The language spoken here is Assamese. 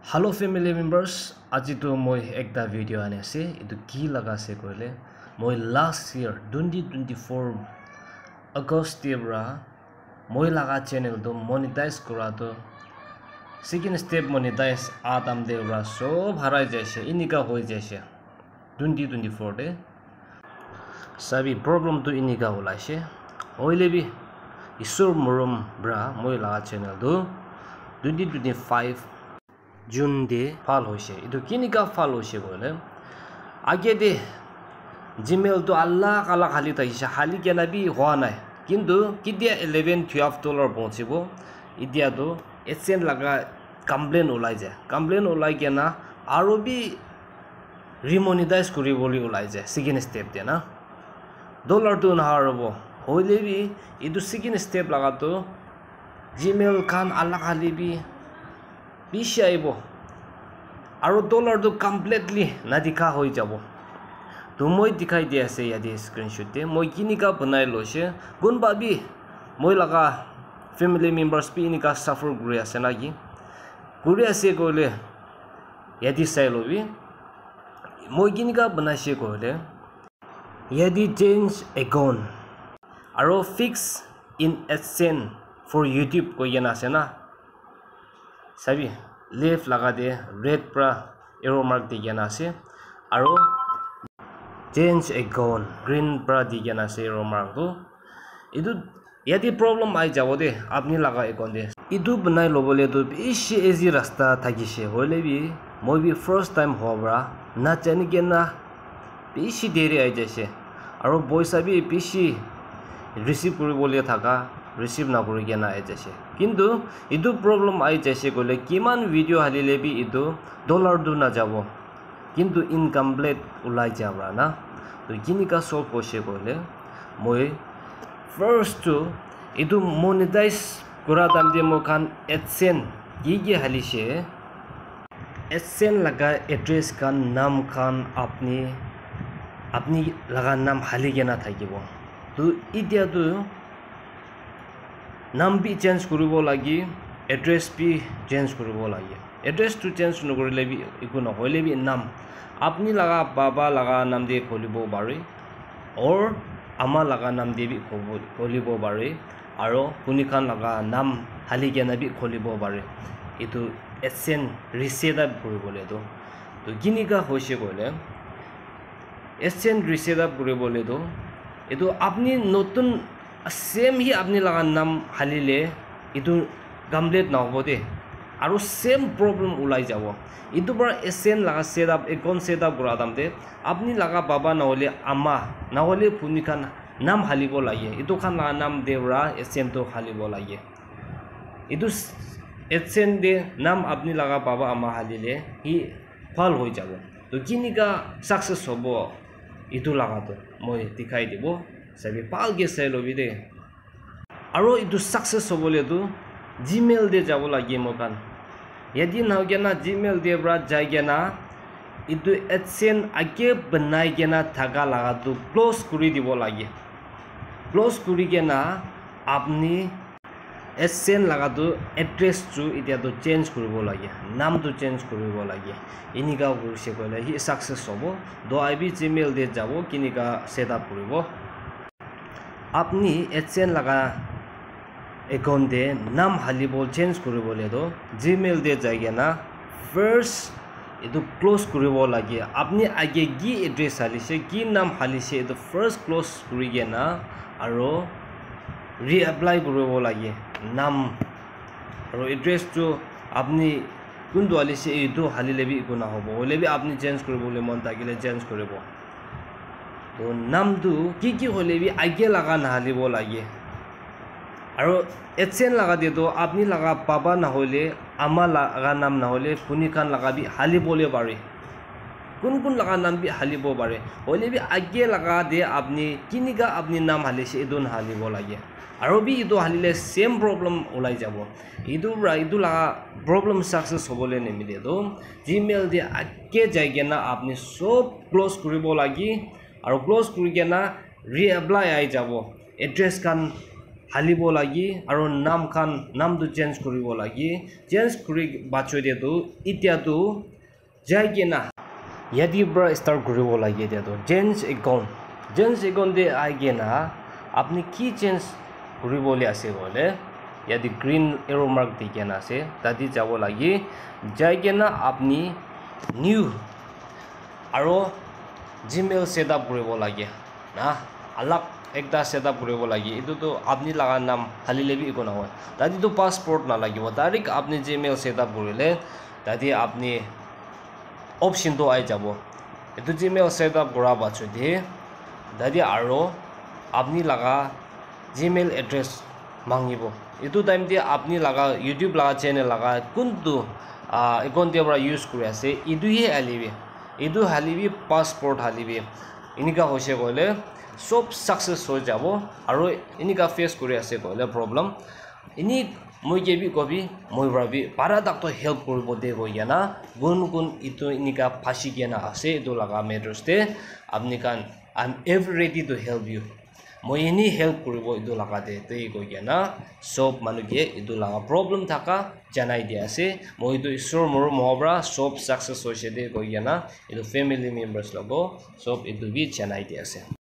Hello family members, আজি তো মই একটা ভিডিও আনি আছে এটো কি লাগা আছে কইলে মই last year 2024 আগস্ট এরা মই লাগা চ্যানেল তো মনিটাইজ করা তো সেকেন্ড স্টেপ মনিটাইজ আদাম দেওরা সব হারাই যাইছে ইনিকা হই যাইছে 2024 তে সাবি প্রবলেম তো ইনিকা হলাইছে হইলেবি ঈশ্বর মরম ব্রা মই লাগা চ্যানেল তো 2025 জুন দে ফাল হইছে এটো কিনিকা ফাল হইছে বলে আগে দে জিমেল তো আল্লাহ কালা খালি তাইছে খালি কেনাবি হওয়া নাই কিন্তু কিদিয়া 11-12 ডলার পৌঁছিব ইদিয়া তো এসেন লাগা কমপ্লেন ওলাই যায় কমপ্লেন ওলাই কেনা আৰু বি রিমনিটাইজ করি বলি ওলাই যায় সেকেন্ড স্টেপ দে না ডলার তো না হারব হইলেবি এটো সেকেন্ড স্টেপ লাগা তো জিমেল খান আল্লাহ খালি বি বেশি আইব আৰু ডলাৰটো কমপ্লিটলি না দেখা হৈ যাব তো মই দেখাই দি আছে ইয়াদি স্ক্রিনশটে মই কিনিকা বনাই লৈছে গুণ ভাবি মই লাগা ফ্যামিলি মেম্বার্স পি নিকা সাফার কৰি আছে নাকি কৰি আছে কইলে ইয়াদি চাই লবি মই কিনিকা বনাইছে কইলে ইয়াদি চেঞ্জ একাউন্ট আৰু fix in AdSense for YouTube কইনা আছে না সাবি লেফট লাগা দে রেড প্রা এরো মার্ক দিগেনা আছে আৰু চেঞ্জ একাউন্ট গ্রিন প্রা দিগেনা আছে এরো মার্ক তো ইদু ইয়াদি প্রবলেম আই যাব দে আপনি লাগা একাউন্ট দে ইদু বনাই লবলে তো বেশি ইজি রাস্তা থাকিছে হইলেবি মই বি ফার্স্ট টাইম হবরা না জানি কেনা বেশি দেরি আই যাইছে আৰু পয়সা বি বেশি ৰিসিভ কৰিবলে থাকা ৰিসিভ না কৰি কেনা আই যাইছে কিন্তু ইদু প্রবলেম আই যাইছে কইলে কিমান ভিডিও হালিলে বি ইদু ডলার দু না যাব কিন্তু ইনকমপ্লিট উলাই যাবরা না তো কিনিকা সব পয়সা কইলে মই ফার্স্ট টু ইদু মনিটাইজ করা দাম দিয়ে মখান এডসেন কি হালিছে এডসেন লাগা এড্রেস খান নাম খান আপনি লাগা নাম হালি কেনা থাকিব তো ইতিয়া তো নাম বি চেঞ্জ কৰিব লাগি এড্ৰেস বি চেঞ্জ কৰিব লাগি এড্ৰেস তো চেঞ্জ নকৰিলে বি একো নহলে বি নাম আপনি লাগা বাবা লাগা নাম দিয়ে খুলিব পাৰি অৰ আমা লাগা নাম দিয়ে বি খুলিব পাৰি আৰু কুনিখান লাগা নাম হালি কেনা বি খুলিব পাৰি এটো এডসেন ৰিসেট আপ কৰিবলে তো কিনিকা হৈছে কইলে এডসেন ৰিসেট আপ কৰিবলে তো এটো আপনি নতুন সেম হি আপনি লাগা নাম হালিলে ইটো কমপ্লিট নহব দে আৰু সেম প্ৰবলেম ওলাই যাব ইটো পৰা এসেন লাগা সেটআপ একাউন্ট সেটআপ কৰা দামতে আপনি লাগা বাবা নহলে আমা নহলে ফুনিখান নাম হালিব লাগে ইটো খান লাগা নাম দেওৰা এসেন তো হালিব লাগে ইটো এসেন দে নাম আপনি লাগা বাবা আমা হালিলে হি ফল হৈ যাব তো কিনিকা সাকসেস হ'ব ইটো লাগা তো মই দেখাই দিব সাবি পালকে চাই লবি দে আৰু ইটো সাকসেস হবলে তো জিমেল দে যাব লাগে মকান यदि नावगेना जीमेल देब्रा जायगेना इदु एडसेन आगे बनाइगेना थागा लागा तो क्लोज करि দিব লাগে क्लोज करिगेना আপনি एडसेन लागा तो एड्रेस जो इতিয়া तो चेंज करिব লাগে नाम तो चेंज करिব লাগে ইনিকা কৰিছে কইলে হি সাকসেস হ'ব দো আইবি জিমেল দে যাব কিনিকা সেটআপ কৰিব আপনি एडसेन लागा একাউন্ট দে নাম হালিব চেঞ্জ কৰিবলে তো জিমেল দে যায়গেনা ফাৰ্স্ট এটো ক্লোজ কৰিব লাগে আপনি আগে কি এড্ৰেস হালিছে কি নাম হালিছে এটো ফাৰ্স্ট ক্লোজ কৰিগেনা আৰু ৰিঅ্যাপ্লাই কৰিব লাগে নাম আৰু এড্রেস তো আপনি কোনটো হালিছে এটো হালিলেবি একো না হ'ব হলেবি আপনি চেঞ্জ কৰিবলে মন থাকিলে চেঞ্জ কৰিব তো নামটো কি হলেবি আগে লাগা না হালিব লাগে আৰু এডসেন লাগা দিয়ে তো আপনি লাগা বাবা না হলে আমা লাগা নাম না হলে ফুনিখান লাগা বি হালিবলে পারে কোন লাগা নাম বি হালিব পারে হলে বি আগে লাগা দে আপনি কিনিকা আপনি নাম হালিছে এদন হালিব লাগে আৰু বি ইটো হালিলে সেম প্রবলেম ওলাই যাব ইটো লাগা প্রবলেম সাকসেস হবলে নিমিলে তো জিমেল দে আগে যায়গে না আপনি সব ক্লোজ কৰিব লাগি আৰু ক্লোজ কৰিগে না রিঅ্যাপ্লাই আই যাব address Khan halibo lagi aro nam khan nam tu change kuribo lagi change kuri bachoi de tu itia tu jai kena yadi bra start kuribo lagi de tu change account de ai kena apni ki change kuribo le ase bole yadi green arrow mark de kena ase tadi jabo lagi jai kena apni new aro Gmail setup kuribo lagi na alag ekta setup kuribo lagi itu to apni laga nam hali lebi iko na hoy tadi to passport na lagibo direct apni Gmail setup kurile tadi apni option to ai jabo itu Gmail setup kora bacho de tadi aro apni laga Gmail address mangibo itu time de apni laga YouTube laga channel laga kuntu account de bra use kuri ase idu he halibi passport halibi inika hoise gole sob success ho jabo aro inika face kuri ase gole problem ini moi gebi gobi moi brabi para dak to help koribo de goyana gun itu inika phashi gena ase itu laga matters te apni kan I'm ever ready to help you moi ini help koribo itu laga de tei goyana sob manuge itu laga problem thaka janai dia ase moi itu isor mor mohbra sob success hoise de goyana itu family members logo sob itu bi janai dia ase